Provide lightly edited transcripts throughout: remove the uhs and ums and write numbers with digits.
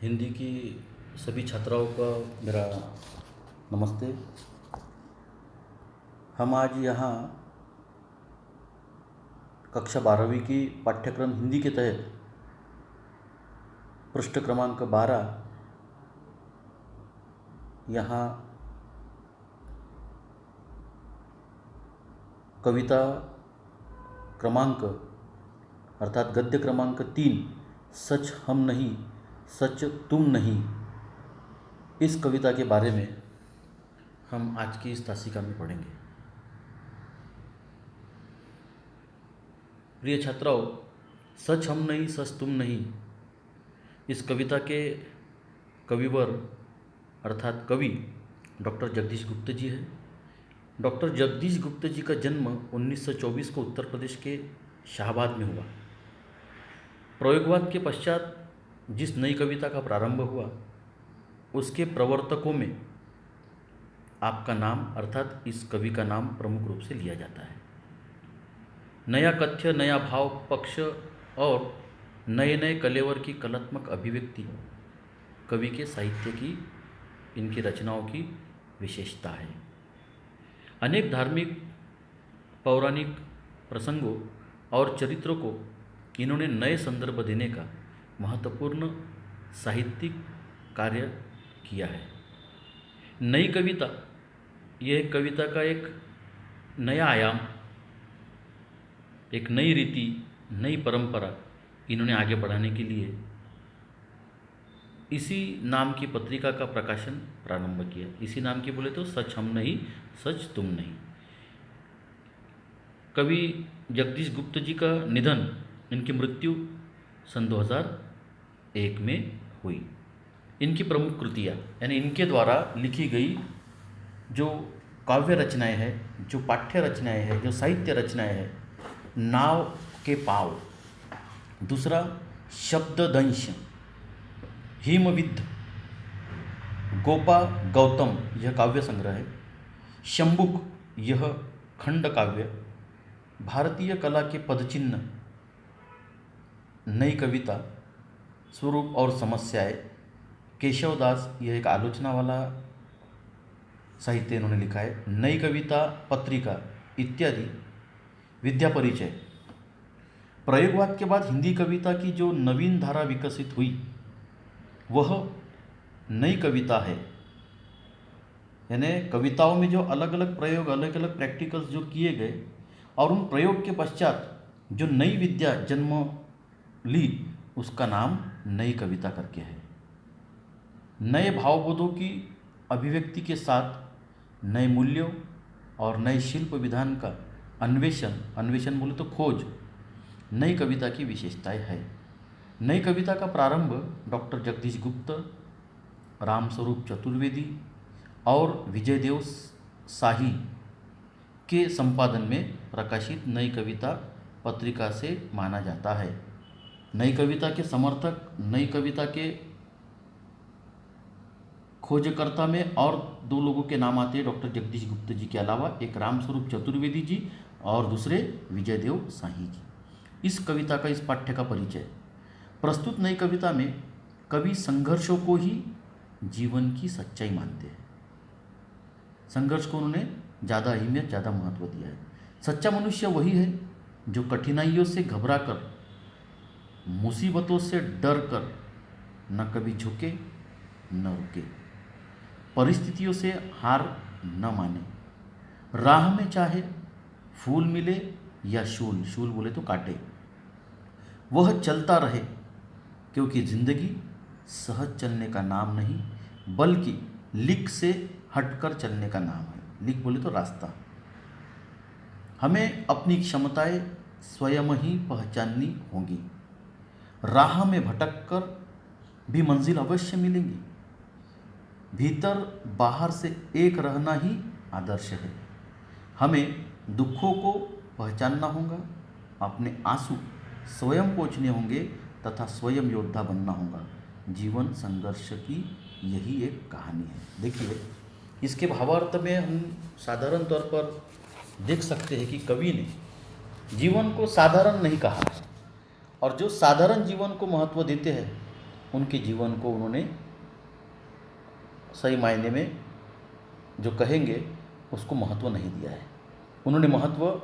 हिंदी की सभी छात्राओं का मेरा नमस्ते। हम आज यहाँ कक्षा 12वीं की पाठ्यक्रम हिंदी के तहत पृष्ठ क्रमांक 12 यहाँ कविता क्रमांक अर्थात गद्य क्रमांक 3 सच हम नहीं सच तुम नहीं, इस कविता के बारे में हम आज की इस तासिका में पढ़ेंगे। प्रिय छात्राओं, सच हम नहीं सच तुम नहीं, इस कविता के कविवर अर्थात कवि डॉक्टर जगदीश गुप्त जी हैं। डॉक्टर जगदीश गुप्त जी का जन्म 1924 को उत्तर प्रदेश के शाहबाद में हुआ। प्रयोगवाद के पश्चात जिस नई कविता का प्रारंभ हुआ उसके प्रवर्तकों में आपका नाम अर्थात इस कवि का नाम प्रमुख रूप से लिया जाता है। नया कथ्य, नया भाव पक्ष और नए नए कलेवर की कलात्मक अभिव्यक्ति कवि के साहित्य की, इनकी रचनाओं की विशेषता है। अनेक धार्मिक पौराणिक प्रसंगों और चरित्रों को इन्होंने नए संदर्भ देने का महत्वपूर्ण साहित्यिक कार्य किया है। नई कविता, यह कविता का एक नया आयाम, एक नई रीति, नई परंपरा इन्होंने आगे बढ़ाने के लिए इसी नाम की पत्रिका का प्रकाशन प्रारंभ किया। इसी नाम की बोले तो सच हम नहीं सच तुम नहीं। कवि जगदीश गुप्त जी का निधन, इनकी मृत्यु सन 2001 में हुई। इनकी प्रमुख कृतियाँ यानी इनके द्वारा लिखी गई जो काव्य रचनाएं हैं, जो पाठ्य रचनाएं हैं, जो साहित्य रचनाएं हैं, नाव के पाव, दूसरा शब्ददंश, हिमविद्ध, गोपा गौतम यह काव्य संग्रह है, शंबुक यह खंड काव्य, भारतीय कला के पदचिन्ह, नई कविता, स्वरूप और समस्याएं, केशवदास यह एक आलोचना वाला साहित्य इन्होंने लिखा है, नई कविता पत्रिका इत्यादि, विद्या परिचय। प्रयोगवाद के बाद हिंदी कविता की जो नवीन धारा विकसित हुई वह नई कविता है। यानी कविताओं में जो अलग अलग प्रयोग, अलग अलग प्रैक्टिकल्स जो किए गए और उन प्रयोग के पश्चात जो नई विद्या जन्म ली उसका नाम नई कविता करके है। नए भावबोधों की अभिव्यक्ति के साथ नए मूल्यों और नए शिल्प विधान का अन्वेषण बोले तो खोज नई कविता की विशेषताएं है। नई कविता का प्रारंभ डॉक्टर जगदीश गुप्त, रामस्वरूप चतुर्वेदी और विजयदेव शाही के संपादन में प्रकाशित नई कविता पत्रिका से माना जाता है। नई कविता के समर्थक, नई कविता के खोजकर्ता में और दो लोगों के नाम आते हैं डॉक्टर जगदीश गुप्त जी के अलावा, एक रामस्वरूप चतुर्वेदी जी और दूसरे विजयदेव शाही जी। इस कविता का, इस पाठ्य का परिचय। प्रस्तुत नई कविता में कवि संघर्षों को ही जीवन की सच्चाई मानते हैं। संघर्ष को उन्होंने ज़्यादा अहमियत, ज़्यादा महत्व दिया है। सच्चा मनुष्य वही है जो कठिनाइयों से घबरा कर, मुसीबतों से डर कर न कभी झुके न रुके, परिस्थितियों से हार न माने, राह में चाहे फूल मिले या शूल, शूल बोले तो काटे, वह चलता रहे, क्योंकि जिंदगी सहज चलने का नाम नहीं बल्कि लिक से हटकर चलने का नाम है। लिक बोले तो रास्ता। हमें अपनी क्षमताएं स्वयं ही पहचाननी होंगी। राह में भटक कर भी मंजिल अवश्य मिलेंगी। भीतर बाहर से एक रहना ही आदर्श है। हमें दुखों को पहचानना होगा, अपने आंसू स्वयं पोंछने होंगे तथा स्वयं योद्धा बनना होगा। जीवन संघर्ष की यही एक कहानी है। देखिए, इसके भावार्थ में हम साधारण तौर पर देख सकते हैं कि कवि ने जीवन को साधारण नहीं कहा है और जो साधारण जीवन को महत्व देते हैं उनके जीवन को उन्होंने सही मायने में जो कहेंगे उसको महत्व नहीं दिया है। उन्होंने महत्व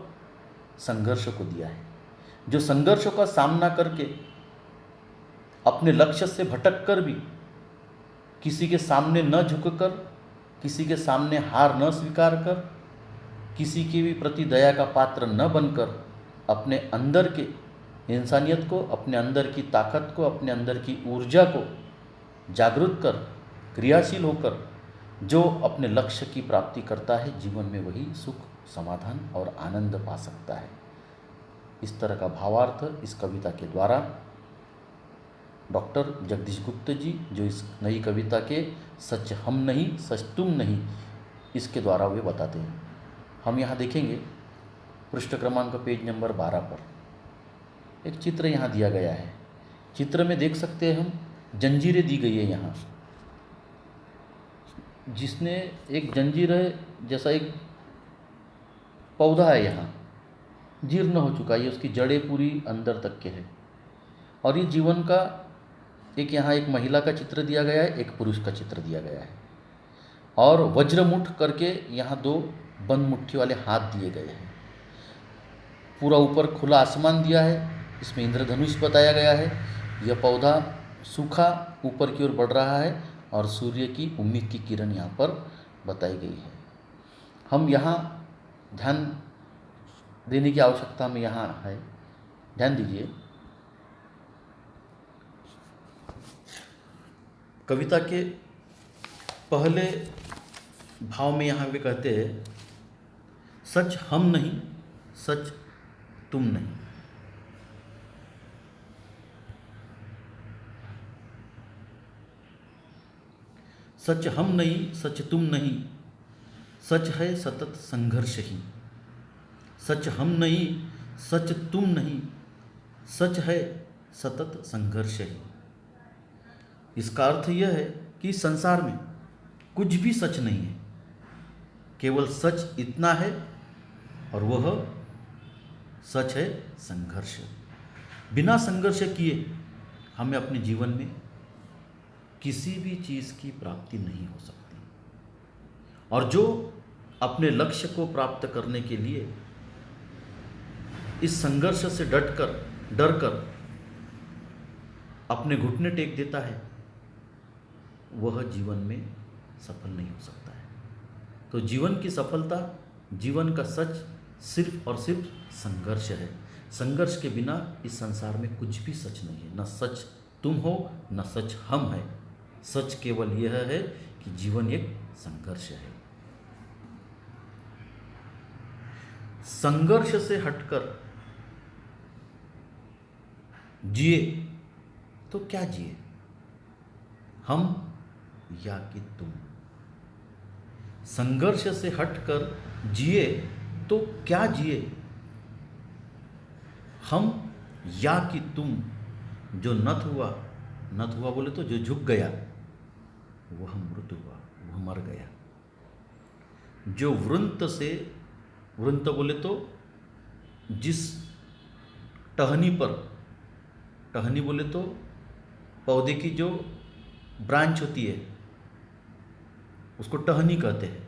संघर्ष को दिया है। जो संघर्षों का सामना करके अपने लक्ष्य से भटक कर भी किसी के सामने न झुककर, किसी के सामने हार न स्वीकार कर, किसी के भी प्रति दया का पात्र न बनकर अपने अंदर के इंसानियत को, अपने अंदर की ताकत को, अपने अंदर की ऊर्जा को जागृत कर, क्रियाशील होकर जो अपने लक्ष्य की प्राप्ति करता है, जीवन में वही सुख, समाधान और आनंद पा सकता है। इस तरह का भावार्थ इस कविता के द्वारा डॉक्टर जगदीश गुप्त जी, जो इस नई कविता के सच हम नहीं सच तुम नहीं, इसके द्वारा वे बताते हैं। हम यहाँ देखेंगे पृष्ठ क्रमांक पेज नंबर 12 पर एक चित्र यहाँ दिया गया है। चित्र में देख सकते हैं हम जंजीरें दी गई है यहाँ, जिसने एक जंजीर जैसा एक पौधा है यहाँ, जीर्ण हो चुका है, ये उसकी जड़ें पूरी अंदर तक के है। और ये जीवन का एक यहाँ एक महिला का चित्र दिया गया है, एक पुरुष का चित्र दिया गया है, और वज्रमुठ करके यहाँ 2 बंद मुट्ठी वाले हाथ दिए गए हैं। पूरा ऊपर खुला आसमान दिया है, इसमें इंद्रधनुष बताया गया है। यह पौधा सूखा ऊपर की ओर बढ़ रहा है और सूर्य की उम्मीद की किरण यहाँ पर बताई गई है। हम यहाँ ध्यान देने की आवश्यकता हमें यहाँ है। ध्यान दीजिए, कविता के पहले भाव में यहाँ वे कहते हैं, सच हम नहीं सच तुम नहीं। सच हम नहीं सच तुम नहीं, सच है सतत संघर्ष ही। सच हम नहीं सच तुम नहीं, सच है सतत संघर्ष ही। इसका अर्थ यह है कि संसार में कुछ भी सच नहीं है, केवल सच इतना है और वह सच है संघर्ष। बिना संघर्ष किए हमें अपने जीवन में किसी भी चीज़ की प्राप्ति नहीं हो सकती। और जो अपने लक्ष्य को प्राप्त करने के लिए इस संघर्ष से डरकर अपने घुटने टेक देता है, वह जीवन में सफल नहीं हो सकता है। तो जीवन की सफलता, जीवन का सच सिर्फ और सिर्फ संघर्ष है। संघर्ष के बिना इस संसार में कुछ भी सच नहीं है। न सच तुम हो न सच हम है। सच केवल यह है कि जीवन एक संघर्ष है। संघर्ष से हटकर जिए तो क्या जिए, हम या कि तुम। संघर्ष से हटकर जिए तो क्या जिए, हम या कि तुम। जो नत हुआ बोले तो जो झुक गया वह मृत हुआ, वह मर गया। जो वृंत बोले तो जिस टहनी पर, टहनी बोले तो पौधे की जो ब्रांच होती है उसको टहनी कहते हैं,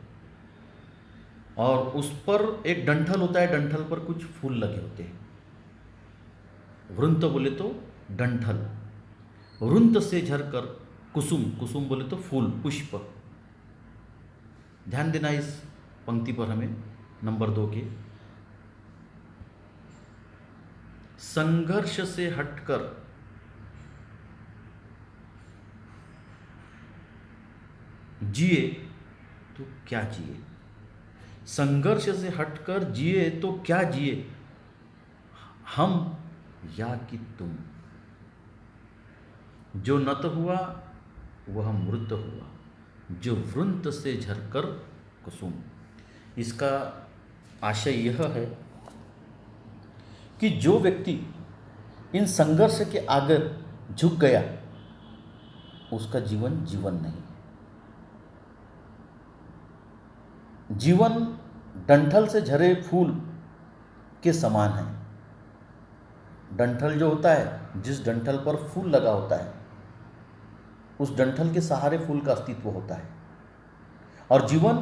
और उस पर एक डंठल होता है, डंठल पर कुछ फूल लगे होते हैं। वृंत बोले तो डंठल। वृंत से झरकर कुसुम बोले तो फूल, पुष्प। ध्यान देना इस पंक्ति पर हमें, नंबर 2 के। संघर्ष से हटकर जिए तो क्या जिए, संघर्ष से हटकर जिए तो क्या जिए, हम या कि तुम। जो नत हुआ वह मृत हुआ, जो वृंत से झरकर कुसुम। इसका आशय यह है कि जो व्यक्ति इन संघर्ष के आगे झुक गया उसका जीवन जीवन नहीं। जीवन डंठल से झरे फूल के समान है। डंठल जो होता है, जिस डंठल पर फूल लगा होता है, उस डंठल के सहारे फूल का अस्तित्व होता है और जीवन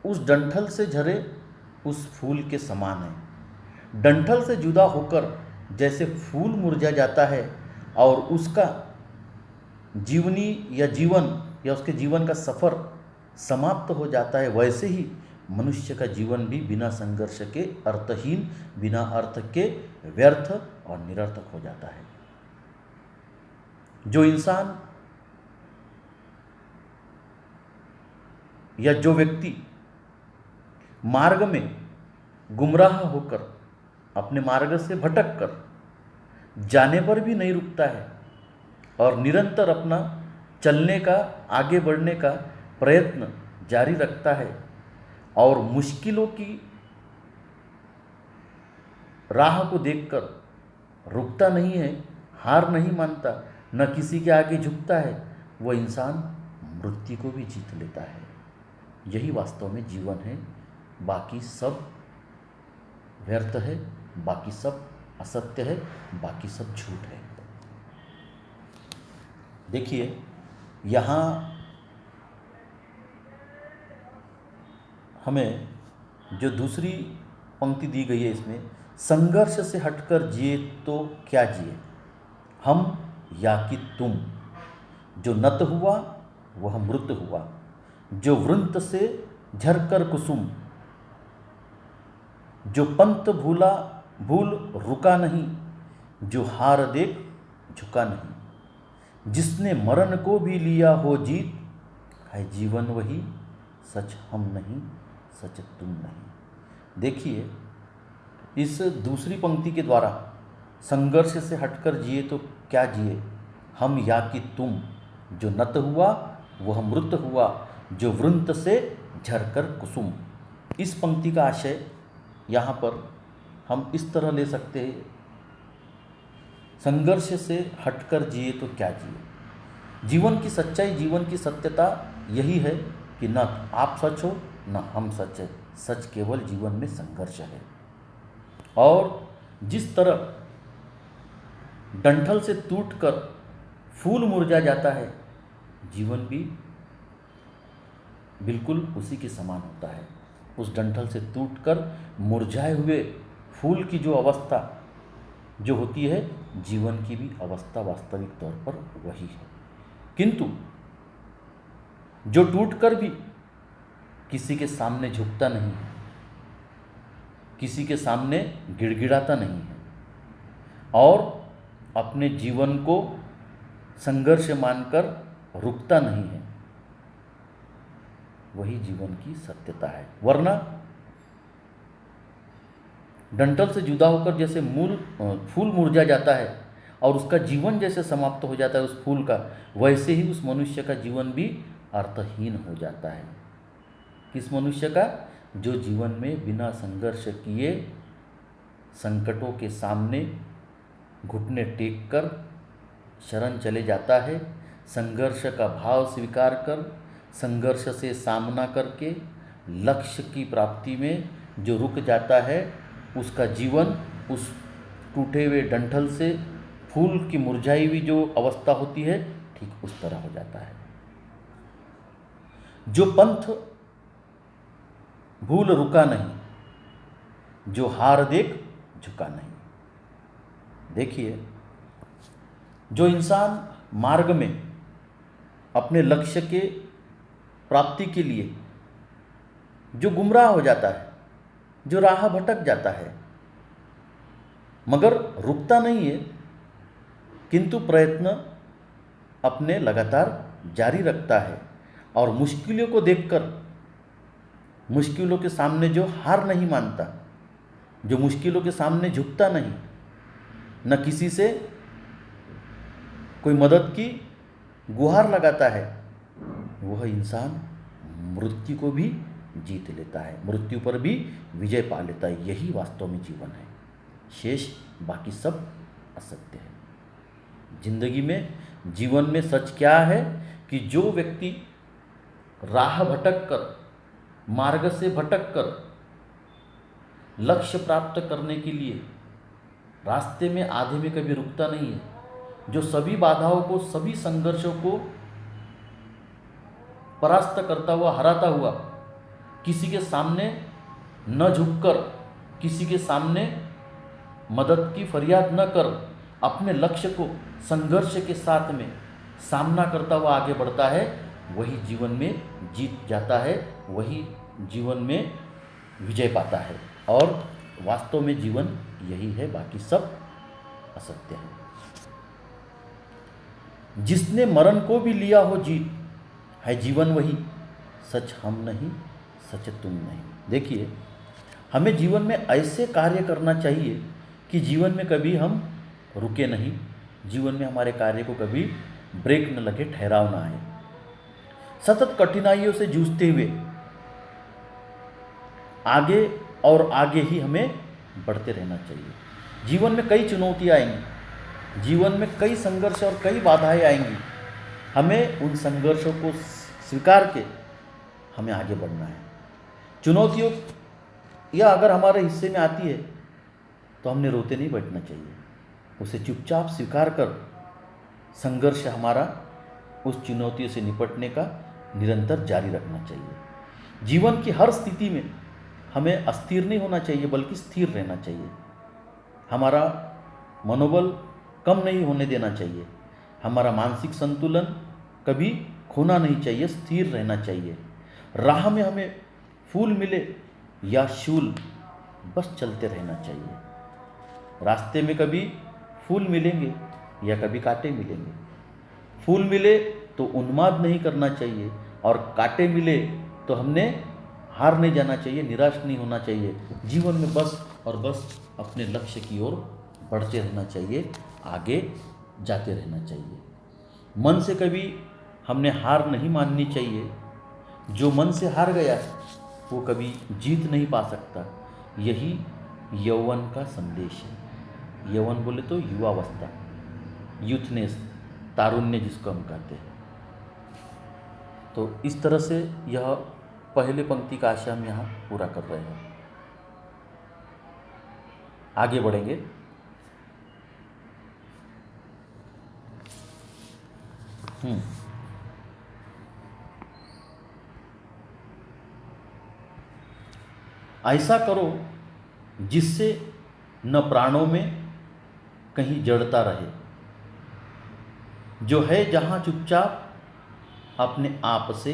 उस डंठल से झरे उस फूल के समान है। डंठल से जुदा होकर जैसे फूल मुरझा जाता है और उसका जीवनी या जीवन या उसके जीवन का सफ़र समाप्त हो जाता है, वैसे ही मनुष्य का जीवन भी बिना संघर्ष के अर्थहीन, बिना अर्थ के व्यर्थ और निरर्थक हो जाता है। जो इंसान या जो व्यक्ति मार्ग में गुमराह होकर अपने मार्ग से भटक कर जाने पर भी नहीं रुकता है और निरंतर अपना चलने का, आगे बढ़ने का प्रयत्न जारी रखता है और मुश्किलों की राह को देखकर रुकता नहीं है, हार नहीं मानता, न किसी के आगे झुकता है, वह इंसान मृत्यु को भी जीत लेता है। यही वास्तव में जीवन है। बाकी सब व्यर्थ है, बाकी सब असत्य है, बाकी सब झूठ है। देखिए, यहाँ हमें जो दूसरी पंक्ति दी गई है, इसमें संघर्ष से हटकर जिए तो क्या जिए, हम या कि तुम। जो नत हुआ वह मृत हुआ, जो वृंत से झरकर कुसुम। जो पंथ भूल रुका नहीं, जो हार देख झुका नहीं। जिसने मरण को भी लिया हो जीत, है जीवन वही, सच हम नहीं, सच तुम नहीं। देखिए, इस दूसरी पंक्ति के द्वारा संघर्ष से हटकर जिए तो क्या जिए, हम या कि तुम। जो नत हुआ वह मृत हुआ, जो वृंत से झरकर कुसुम। इस पंक्ति का आशय यहाँ पर हम इस तरह ले सकते हैं, संघर्ष से हटकर जिए तो क्या जिए। जीवन की सच्चाई, जीवन की सत्यता यही है कि न आप सच हो न हम सच है, सच केवल जीवन में संघर्ष है। और जिस तरह डंठल से टूटकर फूल मुरझा जाता है, जीवन भी बिल्कुल उसी के समान होता है। उस डंठल से टूटकर मुरझाए हुए फूल की जो अवस्था जो होती है, जीवन की भी अवस्था वास्तविक तौर पर वही है। किंतु जो टूटकर भी किसी के सामने झुकता नहीं है, किसी के सामने गिड़गिड़ाता नहीं है और अपने जीवन को संघर्ष मानकर रुकता नहीं है, वही जीवन की सत्यता है। वरना डंठल से जुदा होकर जैसे फूल मुरझा जाता है और उसका जीवन जैसे समाप्त हो जाता है उस फूल का, वैसे ही उस मनुष्य का जीवन भी अर्थहीन हो जाता है। किस मनुष्य का? जो जीवन में बिना संघर्ष किए संकटों के सामने घुटने टेक कर शरण चले जाता है, संघर्ष का भाव स्वीकार कर, संघर्ष से सामना करके लक्ष्य की प्राप्ति में जो रुक जाता है, उसका जीवन उस टूटे हुए डंठल से फूल की मुरझाई हुई जो अवस्था होती है, ठीक उस तरह हो जाता है। जो पंथ भूल रुका नहीं, जो हार देख झुका नहीं। देखिए, जो इंसान मार्ग में अपने लक्ष्य के प्राप्ति के लिए जो गुमराह हो जाता है, जो राह भटक जाता है, मगर रुकता नहीं है, किंतु प्रयत्न अपने लगातार जारी रखता है और मुश्किलों को देखकर, मुश्किलों के सामने जो हार नहीं मानता, जो मुश्किलों के सामने झुकता नहीं, न किसी से कोई मदद की गुहार लगाता है, वह इंसान मृत्यु को भी जीत लेता है, मृत्यु पर भी विजय पा लेता है। यही वास्तव में जीवन है, शेष बाकी सब असत्य है। जिंदगी में, जीवन में सच क्या है कि जो व्यक्ति राह भटक कर, मार्ग से भटक कर लक्ष्य प्राप्त करने के लिए रास्ते में आधे में कभी रुकता नहीं है, जो सभी बाधाओं को, सभी संघर्षों को परास्त करता हुआ, हराता हुआ, किसी के सामने न झुककर, किसी के सामने मदद की फरियाद न कर, अपने लक्ष्य को संघर्ष के साथ में सामना करता हुआ आगे बढ़ता है, वही जीवन में जीत जाता है, वही जीवन में विजय पाता है। और वास्तव में जीवन यही है, बाकी सब असत्य है। जिसने मरण को भी लिया हो जीत, है जीवन वही, सच हम नहीं, सच तुम नहीं। देखिए, हमें जीवन में ऐसे कार्य करना चाहिए कि जीवन में कभी हम रुके नहीं, जीवन में हमारे कार्य को कभी ब्रेक न लगे, ठहराव ना आए। सतत कठिनाइयों से जूझते हुए आगे और आगे ही हमें बढ़ते रहना चाहिए। जीवन में कई चुनौतियाँ आएंगी, जीवन में कई संघर्ष और कई बाधाएं आएंगी। हमें उन संघर्षों को स्वीकार के हमें आगे बढ़ना है। चुनौतियों या अगर हमारे हिस्से में आती है तो हमने रोते नहीं बैठना चाहिए, उसे चुपचाप स्वीकार कर संघर्ष हमारा उस चुनौतियों से निपटने का निरंतर जारी रखना चाहिए। जीवन की हर स्थिति में हमें अस्थिर नहीं होना चाहिए, बल्कि स्थिर रहना चाहिए। हमारा मनोबल कम नहीं होने देना चाहिए, हमारा मानसिक संतुलन कभी खोना नहीं चाहिए, स्थिर रहना चाहिए। राह में हमें फूल मिले या शूल, बस चलते रहना चाहिए। रास्ते में कभी फूल मिलेंगे या कभी कांटे मिलेंगे। फूल मिले तो उन्माद नहीं करना चाहिए, और कांटे मिले तो हमने हार नहीं जाना चाहिए, निराश नहीं होना चाहिए। जीवन में बस और बस अपने लक्ष्य की ओर बढ़ते रहना चाहिए, आगे जाते रहना चाहिए। मन से कभी हमने हार नहीं माननी चाहिए। जो मन से हार गया वो कभी जीत नहीं पा सकता। यही यौवन का संदेश है। यौवन बोले तो युवावस्था, यूथनेस, तारुण्य जिसको हम कहते हैं। तो इस तरह से यह पहले पंक्ति का आशय हम यहाँ पूरा कर रहे हैं। आगे बढ़ेंगे। ऐसा करो जिससे न प्राणों में कहीं जड़ता रहे, जो है जहां चुपचाप अपने आप से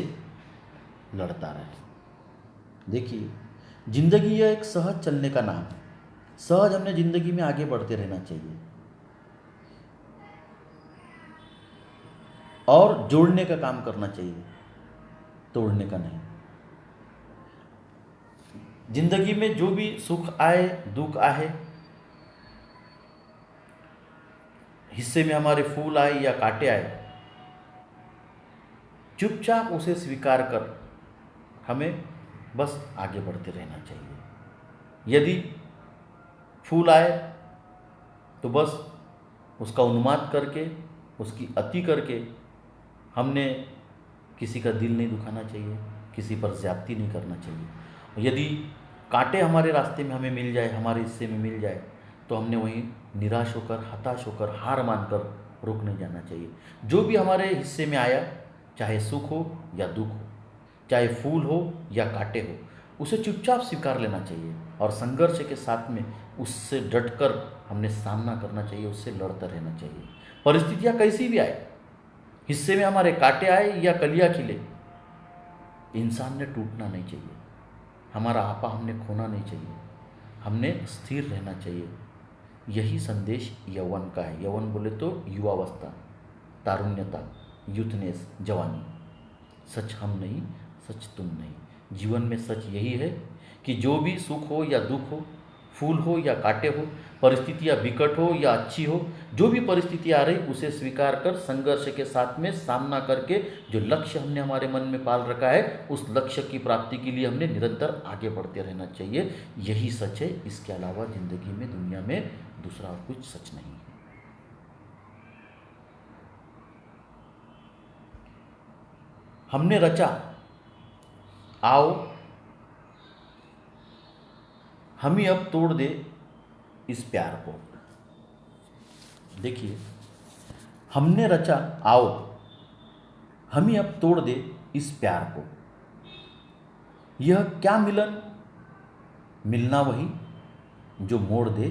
लड़ता रहे। देखिए, जिंदगी यह एक सहज चलने का नाम है। सहज हमने जिंदगी में आगे बढ़ते रहना चाहिए और जोड़ने का काम करना चाहिए, तोड़ने का नहीं। जिंदगी में जो भी सुख आए, दुख आए, हिस्से में हमारे फूल आए या कांटे आए, चुपचाप उसे स्वीकार कर हमें बस आगे बढ़ते रहना चाहिए। यदि फूल आए तो बस उसका उन्माद करके, उसकी अति करके हमने किसी का दिल नहीं दुखाना चाहिए, किसी पर ज्यादती नहीं करना चाहिए। यदि कांटे हमारे रास्ते में हमें मिल जाए, हमारे हिस्से में मिल जाए, तो हमने वहीं निराश होकर, हताश होकर, हार मानकर रुक नहीं जाना चाहिए। जो भी हमारे हिस्से में आया, चाहे सुख हो या दुख हो, चाहे फूल हो या कांटे हो, उसे चुपचाप स्वीकार लेना चाहिए और संघर्ष के साथ में उससे डटकर हमने सामना करना चाहिए, उससे लड़ता रहना चाहिए। परिस्थितियाँ कैसी भी आए, हिस्से में हमारे कांटे आए या कलियाँ खिले, इंसान ने टूटना नहीं चाहिए, हमारा आपा हमने खोना नहीं चाहिए, हमने स्थिर रहना चाहिए। यही संदेश यौवन का है। यौवन बोले तो युवावस्था, तारुण्यता, यूथनेस, जवानी। सच हम नहीं, सच तुम नहीं। जीवन में सच यही है कि जो भी सुख हो या दुख हो, फूल हो या कांटे हो, परिस्थितियाँ विकट हो या अच्छी हो, जो भी परिस्थिति आ रही उसे स्वीकार कर संघर्ष के साथ में सामना करके जो लक्ष्य हमने हमारे मन में पाल रखा है, उस लक्ष्य की प्राप्ति के लिए हमने निरंतर आगे बढ़ते रहना चाहिए। यही सच है, इसके अलावा जिंदगी में, दुनिया में दूसरा और कुछ सच नहीं है। हमने रचा, आओ हम ही अब तोड़ दे इस प्यार को। देखिए, हमने रचा, आओ हम ही अब तोड़ दे इस प्यार को। यह क्या मिलन, मिलना वही जो मोड़ दे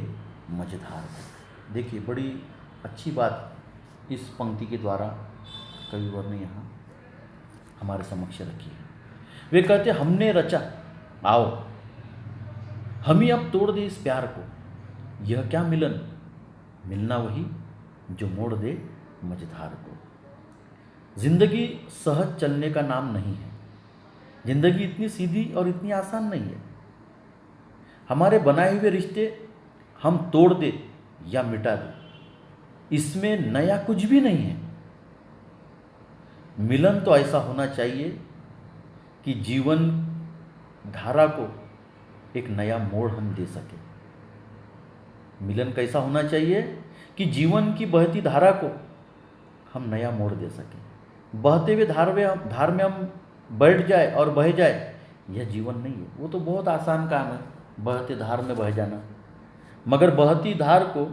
मझधार को। देखिए बड़ी अच्छी बात इस पंक्ति के द्वारा कविवर ने यहाँ हमारे समक्ष रखी है। वे कहते हमने रचा, आओ हम ही अब तोड़ दे इस प्यार को। यह क्या मिलन, मिलना वही जो मोड़ दे मझधार को। जिंदगी सहज चलने का नाम नहीं है। जिंदगी इतनी सीधी और इतनी आसान नहीं है। हमारे बनाए हुए रिश्ते हम तोड़ दे या मिटा दे, इसमें नया कुछ भी नहीं है। मिलन तो ऐसा होना चाहिए कि जीवन धारा को एक नया मोड़ हम दे सके। मिलन कैसा होना चाहिए कि जीवन की बहती धारा को हम नया मोड़ दे सकें। बहते हुए धार में हम बैठ जाए और बह जाए, यह जीवन नहीं है। वो तो बहुत आसान काम है, बहते धार में बह जाना। मगर बहती धार को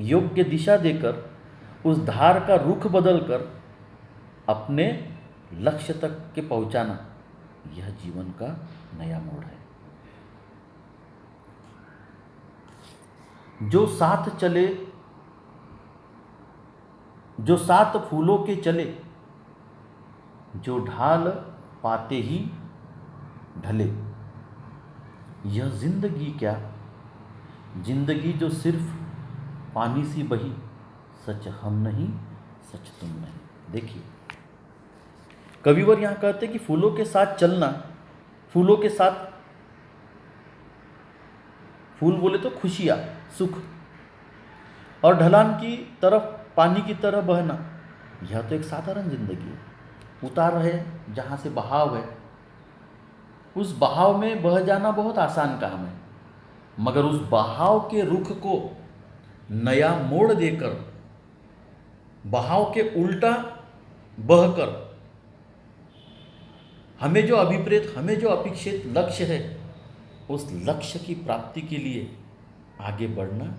योग्य दिशा देकर उस धार का रुख बदलकर अपने लक्ष्य तक के पहुंचाना, यह जीवन का नया मोड़ है। जो साथ चले, जो साथ फूलों के चले, जो ढाल पाते ही ढले। यह जिंदगी क्या, जिंदगी जो सिर्फ पानी सी बही, सच हम नहीं सच तुम नहीं। देखिए कविवर यहाँ कहते हैं कि फूलों के साथ चलना, फूलों के साथ, फूल बोले तो खुशियाँ, सुख, और ढलान की तरफ पानी की तरह बहना, यह तो एक साधारण जिंदगी है। उतार है जहाँ से बहाव है, उस बहाव में बह जाना बहुत आसान काम है। मगर उस बहाव के रुख को नया मोड़ देकर, बहाव के उल्टा बहकर, हमें जो अभिप्रेत, हमें जो अपेक्षित लक्ष्य है, उस लक्ष्य की प्राप्ति के लिए आगे बढ़ना,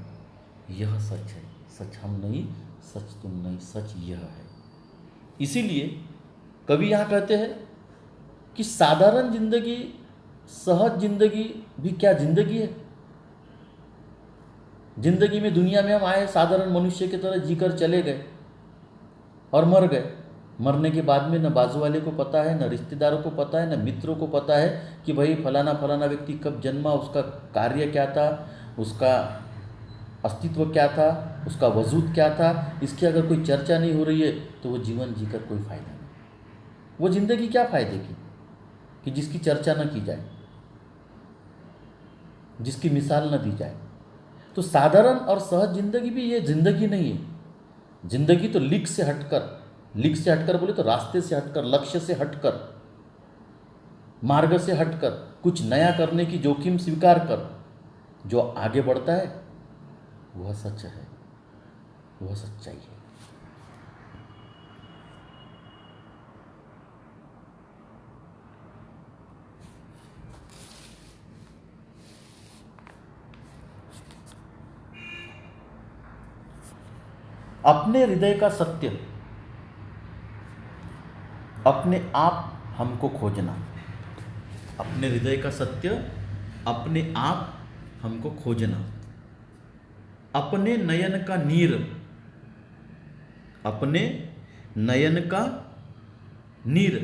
यह सच है। सच हम नहीं सच तुम नहीं, सच यह है। इसीलिए कवि यहाँ कहते हैं कि साधारण जिंदगी, सहज जिंदगी भी क्या जिंदगी है। जिंदगी में, दुनिया में हम आए साधारण मनुष्य की तरह जीकर चले गए और मर गए। मरने के बाद में न बाजू वाले को पता है, न रिश्तेदारों को पता है, न मित्रों को पता है कि भाई फलाना फलाना व्यक्ति कब जन्मा, उसका कार्य क्या था, उसका अस्तित्व क्या था, उसका वजूद क्या था। इसकी अगर कोई चर्चा नहीं हो रही है तो वो जीवन जीकर कोई फायदा नहीं। वो जिंदगी क्या फायदे की कि जिसकी चर्चा न की जाए, जिसकी मिसाल न दी जाए। तो साधारण और सहज जिंदगी भी ये जिंदगी नहीं है। जिंदगी तो लीक से हटकर, लीक से हटकर बोले तो रास्ते से हटकर, लक्ष्य से हटकर, मार्ग से हटकर, कुछ नया करने की जोखिम स्वीकार कर जो आगे बढ़ता है, वह सच है, वह सच्चाई है। अपने हृदय का सत्य अपने आप हमको खोजना। अपने हृदय का सत्य अपने आप हमको खोजना। अपने नयन का नीर, अपने नयन का नीर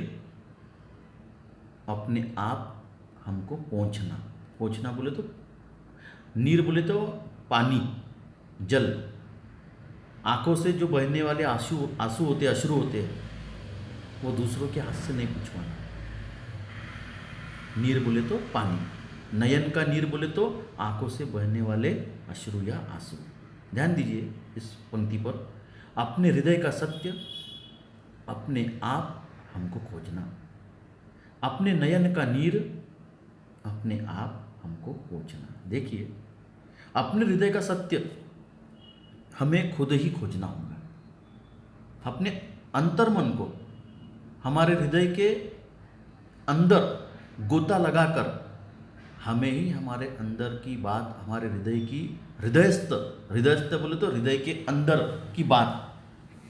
अपने आप हमको पोंछना। पोंछना बोले तो, नीर बोले तो पानी, जल, आंखों से जो बहने वाले आंसू आंसू होते, अश्रु होते हैं, वो दूसरों के हाथ से नहीं पूछवाना। नीर बोले तो पानी, नयन का नीर बोले तो आंखों से बहने वाले अश्रु या आंसू। ध्यान दीजिए इस पंक्ति पर। अपने हृदय का सत्य अपने आप हमको खोजना। अपने नयन का नीर अपने आप हमको खोजना। देखिए अपने हृदय का सत्य हमें खुद ही खोजना होगा। अपने अंतर्मन को हमारे हृदय के अंदर गोता लगाकर हमें ही हमारे अंदर की बात, हमारे हृदय की हृदयस्थ बोले तो हृदय के अंदर की बात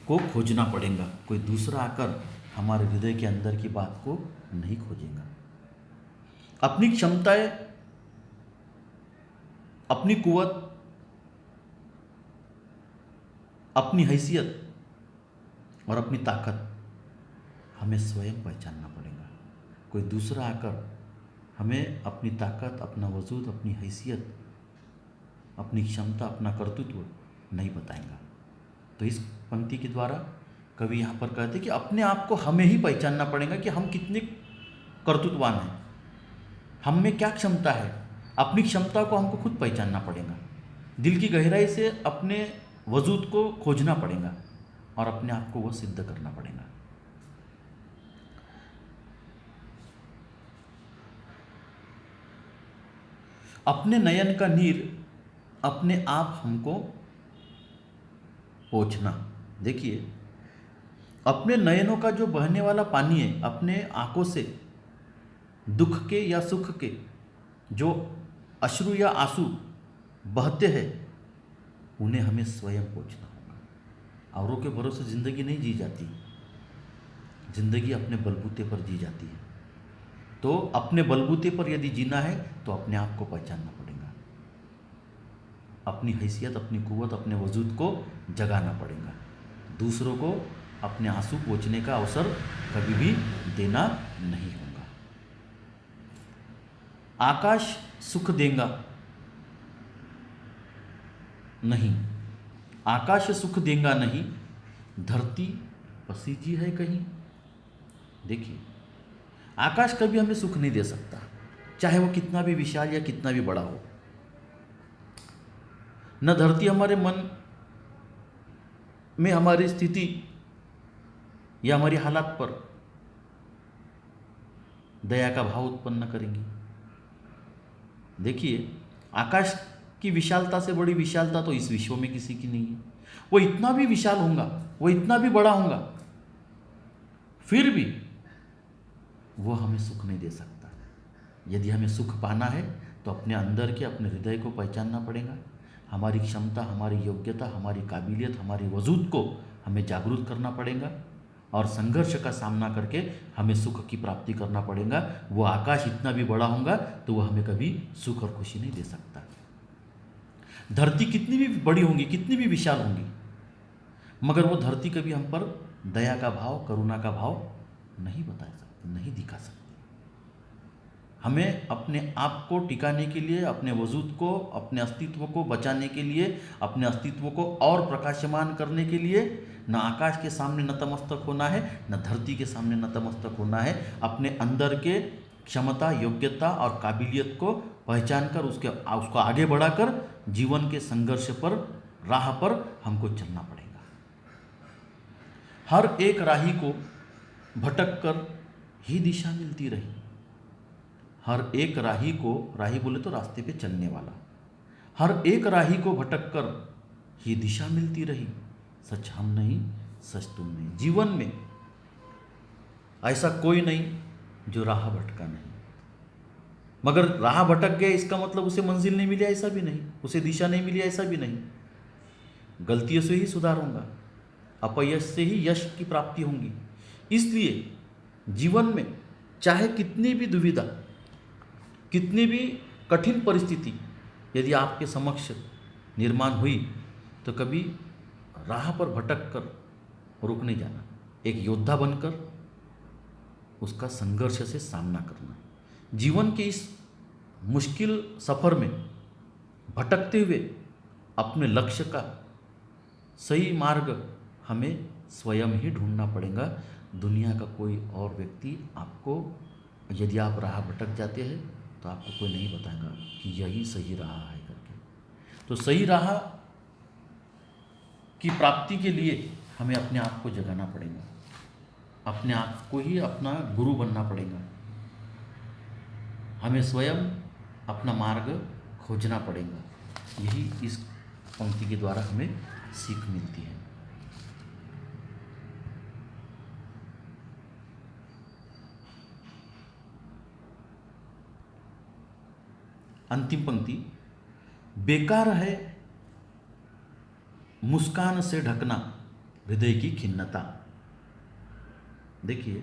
को खोजना पड़ेगा। कोई दूसरा आकर हमारे हृदय के अंदर की बात को नहीं खोजेगा। अपनी क्षमताएं, अपनी कुवत, अपनी हैसियत और अपनी ताकत हमें स्वयं पहचानना पड़ेगा। कोई दूसरा आकर हमें अपनी ताकत, अपना वजूद, अपनी हैसियत, अपनी क्षमता, अपना कर्तृत्व नहीं बताएगा। तो इस पंक्ति के द्वारा कवि यहाँ पर कहते कि अपने आप को हमें ही पहचानना पड़ेगा कि हम कितने कर्तृत्ववान हैं, हम में क्या क्षमता है। अपनी क्षमता को हमको खुद पहचानना पड़ेगा, दिल की गहराई से अपने वजूद को खोजना पड़ेगा और अपने आप को वह सिद्ध करना पड़ेगा। अपने नयन का नीर अपने आप हमको पोंछना। देखिए, अपने नयनों का जो बहने वाला पानी है, अपने आंखों से दुख के या सुख के जो अश्रु या आंसू बहते हैं, उन्हें हमें स्वयं पोंछना होगा। औरों के भरोसे जिंदगी नहीं जी जाती, जिंदगी अपने बलबूते पर जी जाती है। तो अपने बलबूते पर यदि जीना है तो अपने आप को पहचानना पड़ेगा, अपनी हैसियत, अपनी कुव्वत, अपने वजूद को जगाना पड़ेगा। दूसरों को अपने आंसू पोंछने का अवसर कभी भी देना नहीं होगा। आकाश सुख देगा नहीं, आकाश सुख देगा नहीं, धरती पसीजी है कहीं। देखिए, आकाश कभी हमें सुख नहीं दे सकता, चाहे वो कितना भी विशाल या कितना भी बड़ा हो। न धरती हमारे मन में हमारी स्थिति या हमारी हालात पर दया का भाव उत्पन्न करेंगी। देखिए, आकाश की विशालता से बड़ी विशालता तो इस विश्व में किसी की नहीं है। वो इतना भी विशाल होगा, वो इतना भी बड़ा होगा, फिर भी वो हमें सुख नहीं दे सकता। यदि हमें सुख पाना है तो अपने अंदर के, अपने हृदय को पहचानना पड़ेगा। हमारी क्षमता, हमारी योग्यता, हमारी काबिलियत, हमारी वजूद को हमें जागरूक करना पड़ेगा और संघर्ष का सामना करके हमें सुख की प्राप्ति करना पड़ेगा। वो आकाश इतना भी बड़ा होगा तो वह हमें कभी सुख और खुशी नहीं दे सकता। धरती कितनी भी बड़ी होंगी, कितनी भी विशाल होंगी, मगर वो धरती कभी हम पर दया का भाव, करुणा का भाव नहीं बता सकती, नहीं दिखा सकती। हमें अपने आप को टिकाने के लिए, अपने वजूद को, अपने अस्तित्व को बचाने के लिए, अपने अस्तित्व को और प्रकाशमान करने के लिए न आकाश के सामने नतमस्तक होना है, न धरती के सामने नतमस्तक होना है। अपने अंदर के क्षमता, योग्यता और काबिलियत को पहचान कर उसको आगे बढ़ाकर जीवन के संघर्ष पर, राह पर हमको चलना पड़ेगा। हर एक राही को भटक कर ही दिशा मिलती रही। हर एक राही को, राही बोले तो रास्ते पे चलने वाला, हर एक राही को भटक कर ही दिशा मिलती रही। सच हम नहीं, सच तुम नहीं। जीवन में ऐसा कोई नहीं जो राह भटका नहीं। मगर राह भटक गया इसका मतलब उसे मंजिल नहीं मिली ऐसा भी नहीं, उसे दिशा नहीं मिली ऐसा भी नहीं। गलतियों से ही सुधार होगा, अपयश से ही यश की प्राप्ति होगी। इसलिए जीवन में चाहे कितनी भी दुविधा, कितनी भी कठिन परिस्थिति यदि आपके समक्ष निर्माण हुई तो कभी राह पर भटक कर रुक नहीं जाना। एक योद्धा बनकर उसका संघर्ष से सामना करना। जीवन के इस मुश्किल सफ़र में भटकते हुए अपने लक्ष्य का सही मार्ग हमें स्वयं ही ढूंढना पड़ेगा। दुनिया का कोई और व्यक्ति आपको, यदि आप राह भटक जाते हैं तो आपको कोई नहीं बताएगा कि यही सही राह है करके। तो सही राह की प्राप्ति के लिए हमें अपने आप को जगाना पड़ेगा, अपने आप को ही अपना गुरु बनना पड़ेगा। हमें स्वयं अपना मार्ग खोजना पड़ेगा। यही इस पंक्ति के द्वारा हमें सीख मिलती है। अंतिम पंक्ति, बेकार है मुस्कान से ढकना हृदय की खिन्नता। देखिए,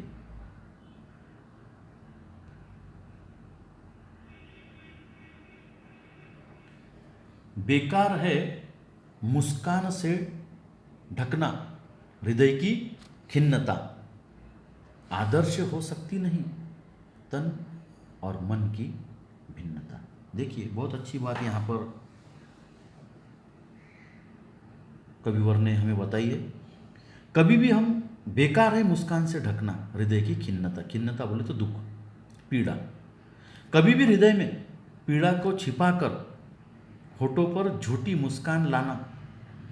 बेकार है मुस्कान से ढकना हृदय की खिन्नता, आदर्श हो सकती नहीं तन और मन की भिन्नता। देखिए, बहुत अच्छी बात यहाँ पर कविवर ने हमें बताई है। कभी भी हम बेकार है मुस्कान से ढकना हृदय की खिन्नता, खिन्नता बोले तो दुख, पीड़ा, कभी भी हृदय में पीड़ा को छिपाकर होठों पर झूठी मुस्कान लाना,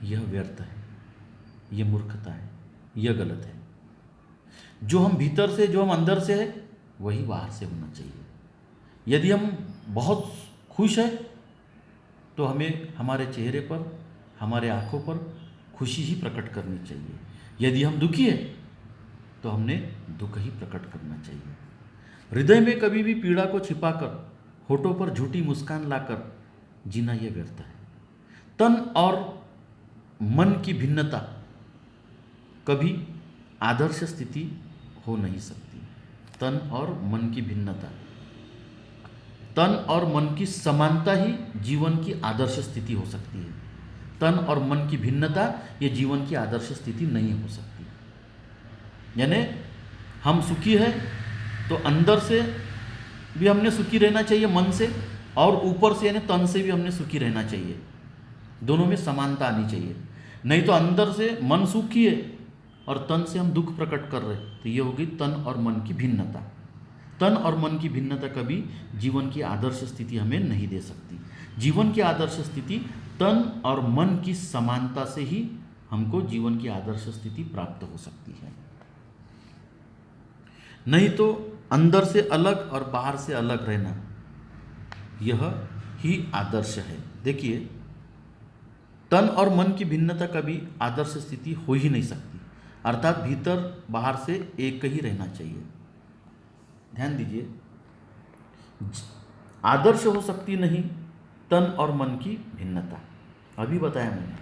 यह व्यर्थ है, यह मूर्खता है, यह गलत है। जो हम भीतर से, जो हम अंदर से है, वही बाहर से होना चाहिए। यदि हम बहुत खुश हैं तो हमें हमारे चेहरे पर, हमारे आंखों पर खुशी ही प्रकट करनी चाहिए। यदि हम दुखी हैं तो हमने दुख ही प्रकट करना चाहिए। हृदय में कभी भी पीड़ा को छिपाकर होठों पर झूठी मुस्कान लाकर जीना यह व्यर्थ है। तन और मन की भिन्नता कभी आदर्श स्थिति हो नहीं सकती। तन और मन की भिन्नता, तन और मन की समानता ही जीवन की आदर्श स्थिति हो सकती है। तन और मन की भिन्नता ये जीवन की आदर्श स्थिति नहीं हो सकती। यानी हम सुखी है तो अंदर से भी हमने सुखी रहना चाहिए मन से, और ऊपर से यानी तन से भी हमने सुखी रहना चाहिए। दोनों में समानता आनी चाहिए। नहीं तो अंदर से मन सुखी है और तन से हम दुख प्रकट कर रहे, तो ये होगी तन और मन की भिन्नता। तन और मन की भिन्नता कभी जीवन की आदर्श स्थिति हमें नहीं दे सकती। जीवन की आदर्श स्थिति तन और मन की समानता से ही हमको जीवन की आदर्श स्थिति प्राप्त हो सकती है। नहीं तो अंदर से अलग और बाहर से अलग रहना, यह ही आदर्श है। देखिए, तन और मन की भिन्नता कभी आदर्श स्थिति हो ही नहीं सकती, अर्थात भीतर बाहर से एक ही रहना चाहिए। ध्यान दीजिए, आदर्श हो सकती नहीं तन और मन की भिन्नता। अभी बताया मैंने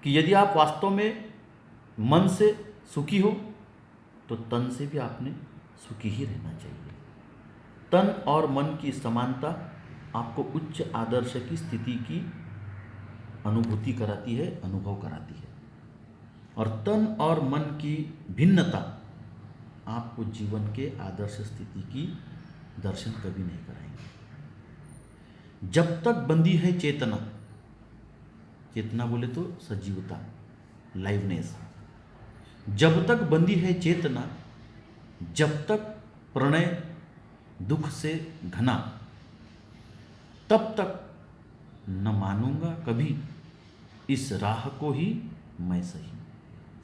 कि यदि आप वास्तव में मन से सुखी हो तो तन से भी आपने सुखी ही रहना चाहिए। तन और मन की समानता आपको उच्च आदर्श की स्थिति की अनुभूति कराती है, अनुभव कराती है। और तन और मन की भिन्नता आपको जीवन के आदर्श स्थिति की दर्शन कभी नहीं कराएंगे। जब तक बंधी है चेतना, चेतना बोले तो सजीवता, लाइवनेस, जब तक बंधी है चेतना, जब तक प्रणय दुख से घना, तब तक न मानूंगा कभी इस राह को ही मैं सही,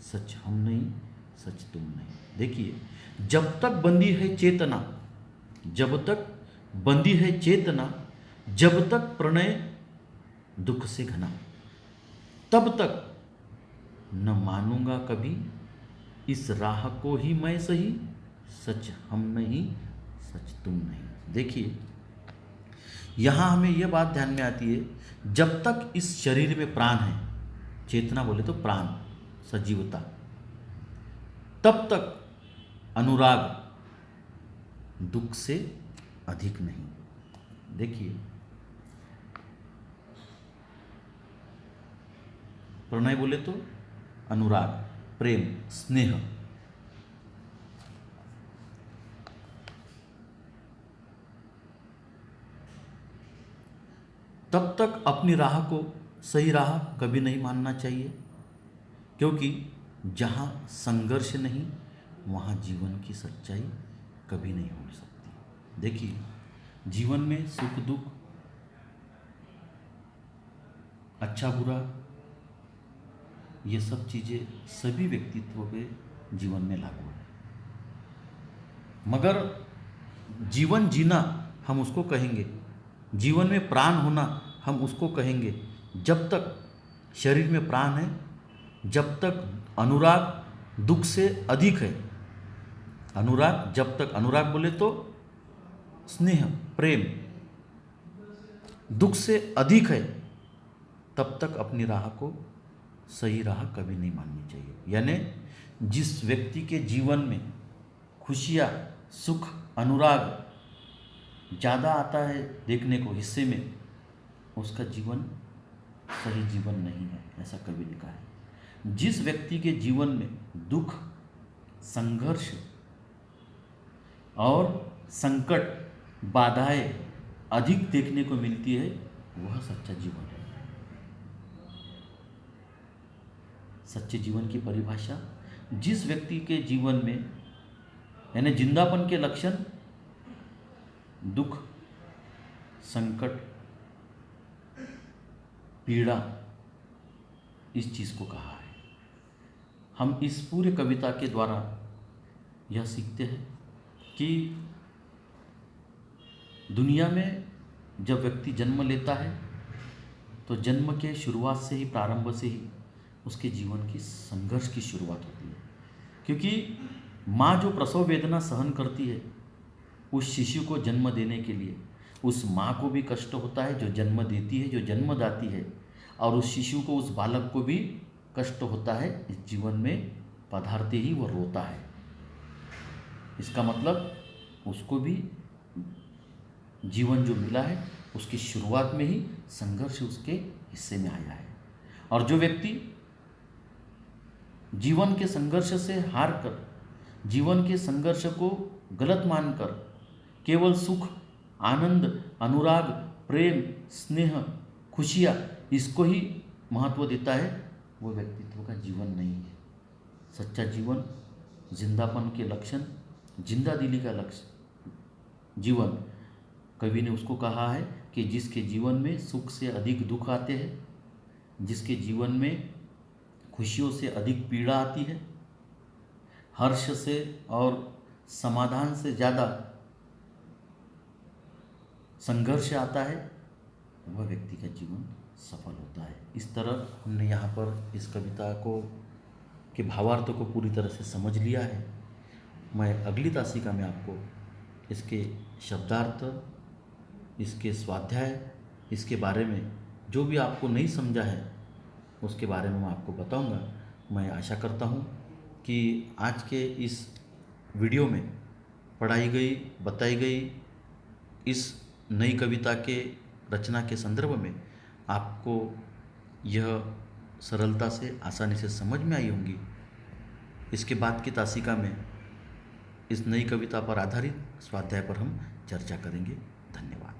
सच हम नहीं सच तुम नहीं। देखिए, जब तक बंधी है चेतना, जब तक बंधी है चेतना, जब तक प्रणय दुख से घना, तब तक न मानूंगा कभी इस राह को ही मैं सही, सच हम नहीं सच तुम नहीं। देखिए, यहाँ हमें यह बात ध्यान में आती है, जब तक इस शरीर में प्राण है, चेतना बोले तो प्राण, सजीवता, तब तक अनुराग दुख से अधिक नहीं। देखिए, प्रणय बोले तो अनुराग, प्रेम, स्नेह, तब तक अपनी राह को सही राह कभी नहीं मानना चाहिए, क्योंकि जहाँ संघर्ष नहीं वहाँ जीवन की सच्चाई कभी नहीं हो सकती। देखिए, जीवन में सुख दुख, अच्छा बुरा, ये सब चीज़ें सभी व्यक्तित्वों के जीवन में लागू है। मगर जीवन जीना हम उसको कहेंगे, जीवन में प्राण होना हम उसको कहेंगे, जब तक शरीर में प्राण है, जब तक अनुराग दुख से अधिक है। अनुराग, जब तक अनुराग बोले तो स्नेह, प्रेम, दुख से अधिक है, तब तक अपनी राह को सही राह कभी नहीं माननी चाहिए। यानी जिस व्यक्ति के जीवन में खुशियाँ, सुख, अनुराग ज़्यादा आता है देखने को हिस्से में, उसका जीवन सही जीवन नहीं है, ऐसा कवि लिखा है। जिस व्यक्ति के जीवन में दुख, संघर्ष और संकट, बाधाएं अधिक देखने को मिलती है, वह सच्चा जीवन है। सच्चे जीवन की परिभाषा, जिस व्यक्ति के जीवन में यानी जिंदापन के लक्षण दुख, संकट, पीड़ा, इस चीज़ को कहा है। हम इस पूरे कविता के द्वारा यह सीखते हैं कि दुनिया में जब व्यक्ति जन्म लेता है तो जन्म के शुरुआत से ही, प्रारंभ से ही उसके जीवन की संघर्ष की शुरुआत होती है। क्योंकि माँ जो प्रसव वेदना सहन करती है उस शिशु को जन्म देने के लिए, उस माँ को भी कष्ट होता है जो जन्म देती है, जो जन्मदाती है, और उस शिशु को, उस बालक को भी कष्ट होता है। इस जीवन में पधारते ही वो रोता है। इसका मतलब उसको भी जीवन जो मिला है उसकी शुरुआत में ही संघर्ष उसके हिस्से में आया है। और जो व्यक्ति जीवन के संघर्ष से हार कर, जीवन के संघर्ष को गलत मानकर केवल सुख, आनंद, अनुराग, प्रेम, स्नेह, खुशियाँ इसको ही महत्व देता है, वो व्यक्तित्व का जीवन नहीं है। सच्चा जीवन जिंदापन के लक्षण, जिंदा दिली का लक्ष्य जीवन, कवि ने उसको कहा है कि जिसके जीवन में सुख से अधिक दुख आते हैं, जिसके जीवन में खुशियों से अधिक पीड़ा आती है, हर्ष से और समाधान से ज़्यादा संघर्ष आता है, वह व्यक्ति का जीवन सफल होता है। इस तरह हमने यहाँ पर इस कविता को के भावार्थ को पूरी तरह से समझ लिया है। मैं अगली तासिका में आपको इसके शब्दार्थ, इसके स्वाध्याय, इसके बारे में जो भी आपको नहीं समझा है उसके बारे में मैं आपको बताऊंगा। मैं आशा करता हूं कि आज के इस वीडियो में पढ़ाई गई, बताई गई इस नई कविता के रचना के संदर्भ में आपको यह सरलता से, आसानी से समझ में आई होंगी। इसके बाद की तासिका में इस नई कविता पर आधारित स्वाध्याय पर हम चर्चा करेंगे। धन्यवाद।